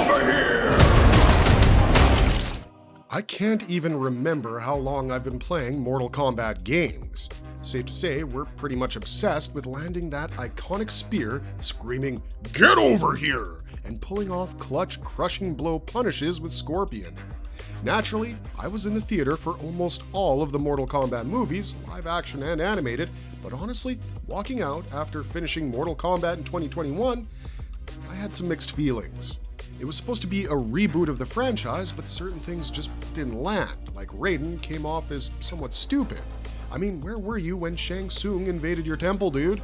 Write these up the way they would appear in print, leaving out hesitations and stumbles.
over here! I can't even remember how long I've been playing Mortal Kombat games. Safe to say, we're pretty much obsessed with landing that iconic spear, screaming, "Get over here!" and pulling off clutch Crushing Blow punishes with Scorpion. Naturally, I was in the theater for almost all of the Mortal Kombat movies, live action and animated, but honestly, walking out after finishing Mortal Kombat in 2021, I had some mixed feelings. It was supposed to be a reboot of the franchise, but certain things just didn't land, like Raiden came off as somewhat stupid. I mean, where were you when Shang Tsung invaded your temple, dude?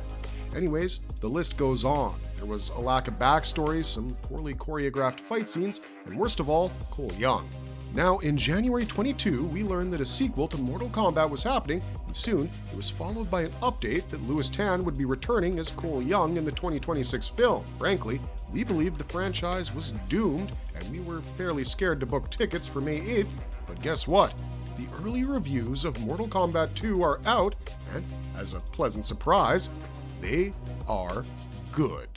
Anyways, the list goes on. There was a lack of backstory, some poorly choreographed fight scenes, and worst of all, Cole Young. Now, in January 22, we learned that a sequel to Mortal Kombat was happening, and soon it was followed by an update that Lewis Tan would be returning as Cole Young in the 2026 film. Frankly, we believed the franchise was doomed, and we were fairly scared to book tickets for May 8th, but guess what? The early reviews of Mortal Kombat 2 are out, and as a pleasant surprise, they are good.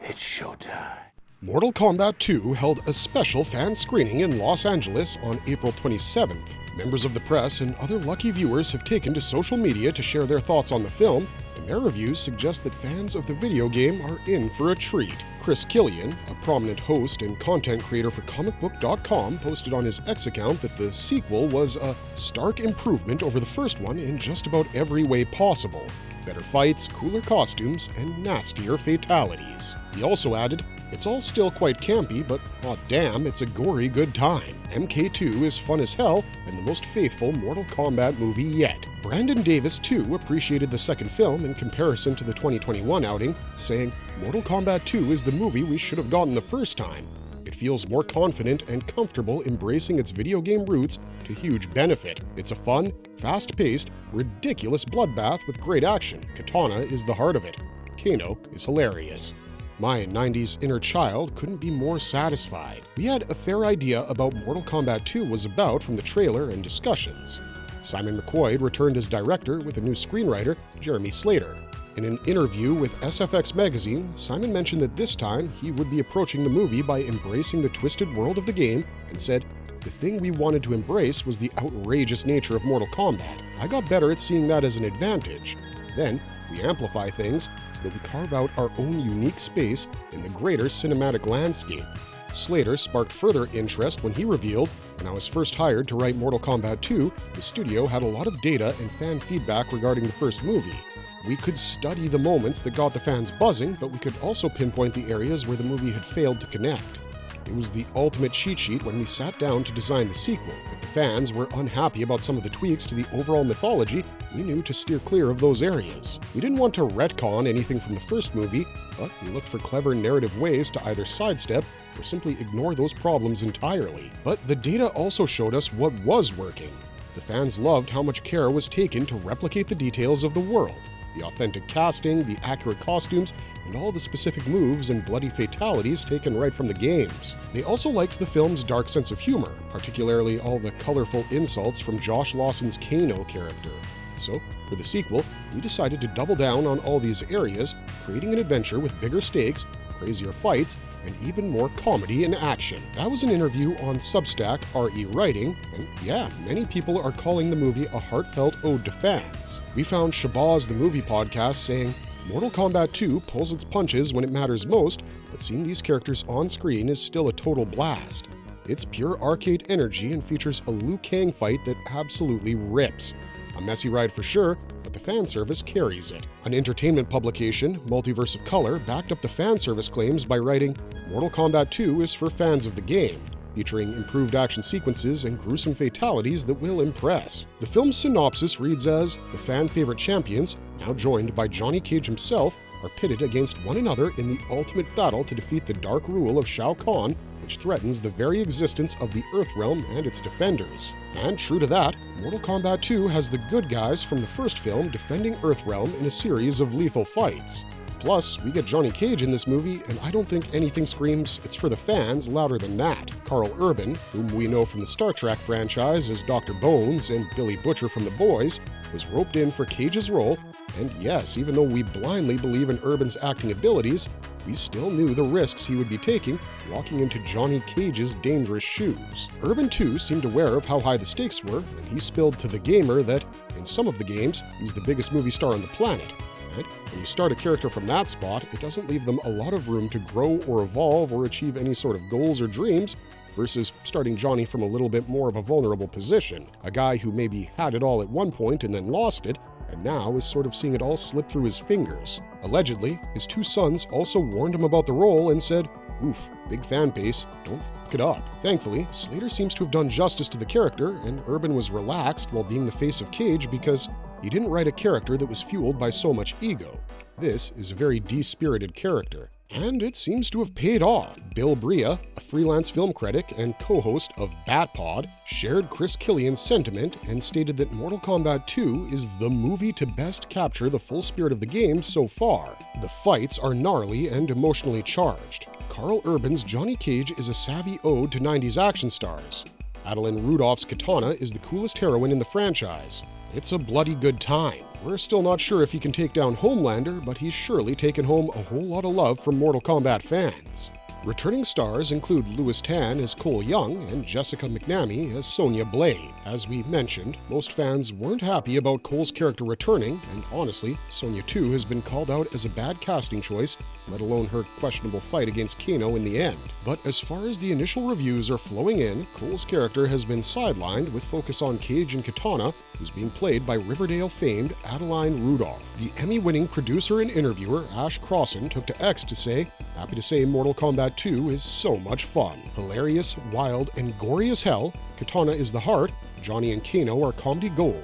It's showtime. Mortal Kombat 2 held a special fan screening in Los Angeles on April 27th. Members of the press and other lucky viewers have taken to social media to share their thoughts on the film, and their reviews suggest that fans of the video game are in for a treat. Chris Killian, a prominent host and content creator for comicbook.com, posted on his X account that the sequel was a stark improvement over the first one in just about every way possible. Better fights, cooler costumes, and nastier fatalities. He also added, "It's all still quite campy, but aw damn, it's a gory good time. MK2 is fun as hell and the most faithful Mortal Kombat movie yet." Brandon Davis, too, appreciated the second film in comparison to the 2021 outing, saying, "Mortal Kombat 2 is the movie we should have gotten the first time. It feels more confident and comfortable embracing its video game roots to huge benefit. It's a fun, fast-paced, ridiculous bloodbath with great action. Katana is the heart of it. Kano is hilarious. My 90s inner child couldn't be more satisfied." We had a fair idea about Mortal Kombat 2 was about from the trailer and discussions. Simon McQuoid returned as director with a new screenwriter, Jeremy Slater. In an interview with SFX magazine, Simon mentioned that this time he would be approaching the movie by embracing the twisted world of the game and said, "The thing we wanted to embrace was the outrageous nature of Mortal Kombat. I got better at seeing that as an advantage. Then, we amplify things so that we carve out our own unique space in the greater cinematic landscape." Slater sparked further interest when he revealed, "When I was first hired to write Mortal Kombat 2, the studio had a lot of data and fan feedback regarding the first movie. We could study the moments that got the fans buzzing, but we could also pinpoint the areas where the movie had failed to connect. It was the ultimate cheat sheet when we sat down to design the sequel. If the fans were unhappy about some of the tweaks to the overall mythology, we knew to steer clear of those areas. We didn't want to retcon anything from the first movie, but we looked for clever narrative ways to either sidestep or simply ignore those problems entirely. But the data also showed us what was working. The fans loved how much care was taken to replicate the details of the world. The authentic casting, the accurate costumes, and all the specific moves and bloody fatalities taken right from the games. They also liked the film's dark sense of humor, particularly all the colorful insults from Josh Lawson's Kano character. So, for the sequel, we decided to double down on all these areas, creating an adventure with bigger stakes, crazier fights, and even more comedy and action. That was an interview on Substack RE Writing, and yeah, many people are calling the movie a heartfelt ode to fans. We found Shabazz the Movie Podcast saying, "Mortal Kombat 2 pulls its punches when it matters most, but seeing these characters on screen is still a total blast. It's pure arcade energy and features a Liu Kang fight that absolutely rips. A messy ride for sure, but the fan service carries it." An entertainment publication, Multiverse of Color, backed up the fan service claims by writing, "Mortal Kombat 2 is for fans of the game, featuring improved action sequences and gruesome fatalities that will impress." The film's synopsis reads as, "The fan-favorite champions, now joined by Johnny Cage himself, are pitted against one another in the ultimate battle to defeat the dark rule of Shao Kahn, which threatens the very existence of the Earthrealm and its defenders." And true to that, Mortal Kombat 2 has the good guys from the first film defending Earthrealm in a series of lethal fights. Plus, we get Johnny Cage in this movie, and I don't think anything screams "it's for the fans" louder than that. Carl Urban, whom we know from the Star Trek franchise as Dr. Bones and Billy Butcher from The Boys, was roped in for Cage's role, and yes, even though we blindly believe in Urban's acting abilities, we still knew the risks he would be taking walking into Johnny Cage's dangerous shoes. Urban too seemed aware of how high the stakes were, and he spilled to the gamer that, in some of the games, he's the biggest movie star on the planet. And when you start a character from that spot, it doesn't leave them a lot of room to grow or evolve or achieve any sort of goals or dreams, versus starting Johnny from a little bit more of a vulnerable position. A guy who maybe had it all at one point and then lost it, and now is sort of seeing it all slip through his fingers. Allegedly, his two sons also warned him about the role and said, "Oof, big fan base, don't f*** it up." Thankfully, Slater seems to have done justice to the character, and Urban was relaxed while being the face of Cage because he didn't write a character that was fueled by so much ego. This is a very de-spirited character. And it seems to have paid off. Bill Bria, a freelance film critic and co-host of Batpod, shared Chris Killian's sentiment and stated that Mortal Kombat 2 is the movie to best capture the full spirit of the game so far. The fights are gnarly and emotionally charged. Carl Urban's Johnny Cage is a savvy ode to 90s action stars. Adeline Rudolph's Katana is the coolest heroine in the franchise. It's a bloody good time. We're still not sure if he can take down Homelander, but he's surely taken home a whole lot of love from Mortal Kombat fans. Returning stars include Louis Tan as Cole Young and Jessica McNamee as Sonya Blade. As we mentioned, most fans weren't happy about Cole's character returning, and honestly, Sonya too has been called out as a bad casting choice, let alone her questionable fight against Kano in the end. But as far as the initial reviews are flowing in, Cole's character has been sidelined with focus on Cage and Katana, who's being played by Riverdale famed Adeline Rudolph. The Emmy-winning producer and interviewer Ash Crossan took to X to say, "Happy to say Mortal Kombat 2 is so much fun. Hilarious, wild, and gory as hell, Katana is the heart, Johnny and Kano are comedy gold.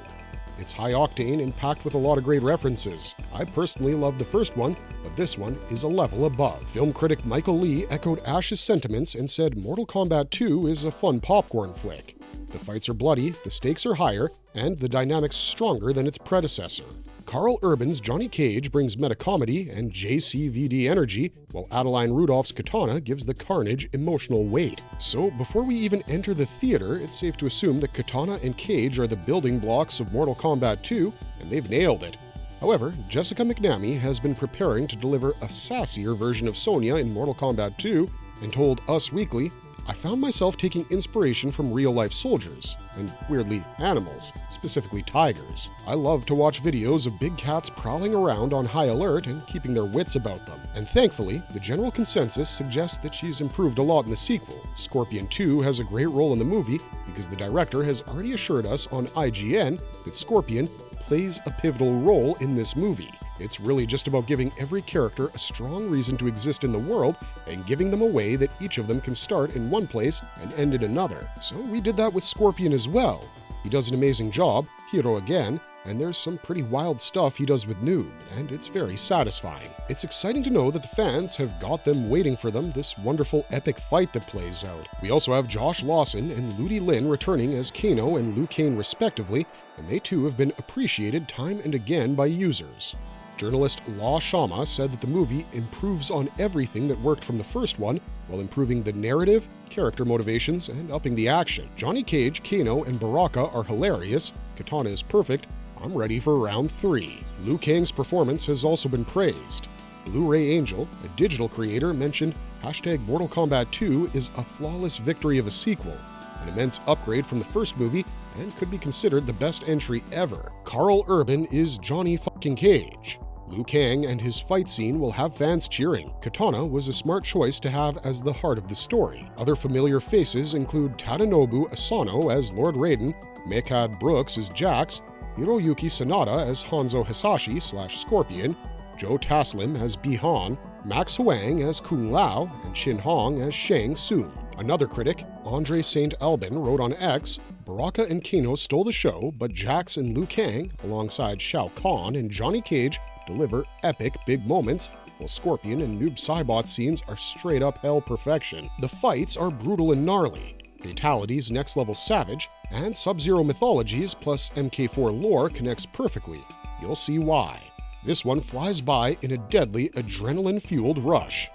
It's high octane and packed with a lot of great references. I personally love the first one, but this one is a level above." Film critic Michael Lee echoed Ash's sentiments and said Mortal Kombat 2 is a fun popcorn flick. The fights are bloody, the stakes are higher, and the dynamics stronger than its predecessor. Carl Urban's Johnny Cage brings metacomedy and JCVD energy, while Adeline Rudolph's Katana gives the carnage emotional weight. So before we even enter the theater, it's safe to assume that Katana and Cage are the building blocks of Mortal Kombat 2, and they've nailed it. However, Jessica McNamee has been preparing to deliver a sassier version of Sonya in Mortal Kombat 2 and told Us Weekly, "I found myself taking inspiration from real-life soldiers, and weirdly, animals, specifically tigers. I love to watch videos of big cats prowling around on high alert and keeping their wits about them. And thankfully, the general consensus suggests that she's improved a lot in the sequel. Scorpion 2 has a great role in the movie because the director has already assured us on IGN that Scorpion plays a pivotal role in this movie. It's really just about giving every character a strong reason to exist in the world and giving them a way that each of them can start in one place and end in another. So we did that with Scorpion as well. He does an amazing job, hero again, and there's some pretty wild stuff he does with Noob, and it's very satisfying. It's exciting to know that the fans have got them waiting for them, this wonderful epic fight that plays out. We also have Josh Lawson and Ludi Lin returning as Kano and Liu Kang respectively, and they too have been appreciated time and again by users. Journalist Law Shama said that the movie improves on everything that worked from the first one, while improving the narrative, character motivations, and upping the action. Johnny Cage, Kano, and Baraka are hilarious, Katana is perfect, I'm ready for round 3. Liu Kang's performance has also been praised. Blu-ray Angel, a digital creator, mentioned #Mortal Kombat 2 is a flawless victory of a sequel, an immense upgrade from the first movie, and could be considered the best entry ever. Carl Urban is Johnny fucking Cage. Liu Kang and his fight scene will have fans cheering. Katana was a smart choice to have as the heart of the story. Other familiar faces include Tadanobu Asano as Lord Raiden, Mekad Brooks as Jax, Hiroyuki Sanada as Hanzo Hisashi/Scorpion, Joe Taslim as Bi-Han, Max Huang as Kung Lao, and Shin Hong as Shang Tsung. Another critic, Andre St. Albin, wrote on X, Baraka and Kano stole the show, but Jax and Liu Kang, alongside Shao Kahn and Johnny Cage, deliver epic big moments, while Scorpion and Noob Saibot scenes are straight-up hell perfection. The fights are brutal and gnarly, fatalities next-level savage, and Sub-Zero mythologies plus MK4 lore connects perfectly. You'll see why. This one flies by in a deadly, adrenaline-fueled rush.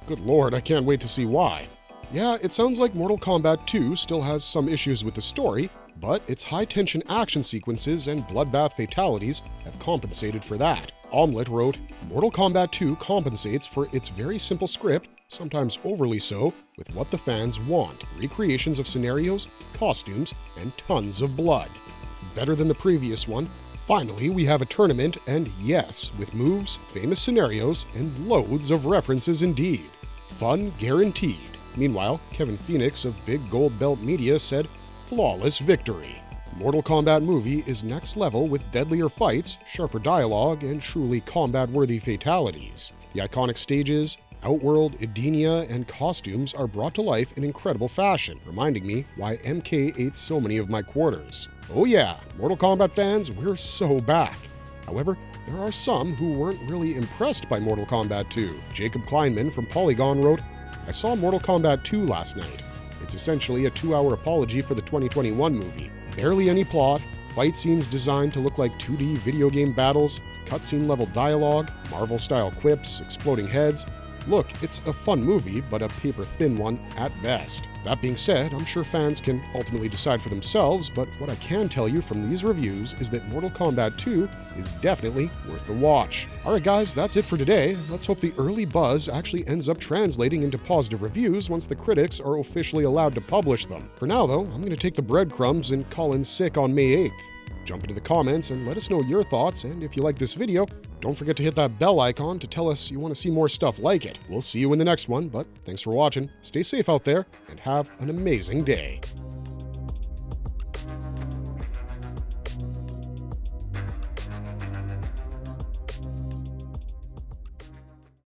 Good lord, I can't wait to see why. Yeah, it sounds like Mortal Kombat 2 still has some issues with the story, but its high-tension action sequences and bloodbath fatalities have compensated for that. Omelette wrote, Mortal Kombat 2 compensates for its very simple script, sometimes overly so, with what the fans want, recreations of scenarios, costumes, and tons of blood. Better than the previous one. Finally, we have a tournament, and yes, with moves, famous scenarios, and loads of references indeed. Fun guaranteed. Meanwhile, Kevin Phoenix of Big Gold Belt Media said, flawless victory. Mortal Kombat movie is next level with deadlier fights, sharper dialogue, and truly combat-worthy fatalities. The iconic stages, Outworld, Edenia, and costumes are brought to life in incredible fashion, reminding me why MK ate so many of my quarters. Oh yeah, Mortal Kombat fans, we're so back. However, there are some who weren't really impressed by Mortal Kombat 2. Jacob Kleinman from Polygon wrote, I saw Mortal Kombat 2 last night. It's essentially a 2-hour apology for the 2021 movie. Barely any plot, fight scenes designed to look like 2D video game battles, cutscene-level dialogue, Marvel-style quips, exploding heads. Look, it's a fun movie, but a paper-thin one at best. That being said, I'm sure fans can ultimately decide for themselves, but what I can tell you from these reviews is that Mortal Kombat 2 is definitely worth the watch. Alright guys, that's it for today. Let's hope the early buzz actually ends up translating into positive reviews once the critics are officially allowed to publish them. For now though, I'm going to take the breadcrumbs and call in sick on May 8th. Jump into the comments and let us know your thoughts, and if you like this video, don't forget to hit that bell icon to tell us you want to see more stuff like it. We'll see you in the next one, but thanks for watching, stay safe out there, and have an amazing day.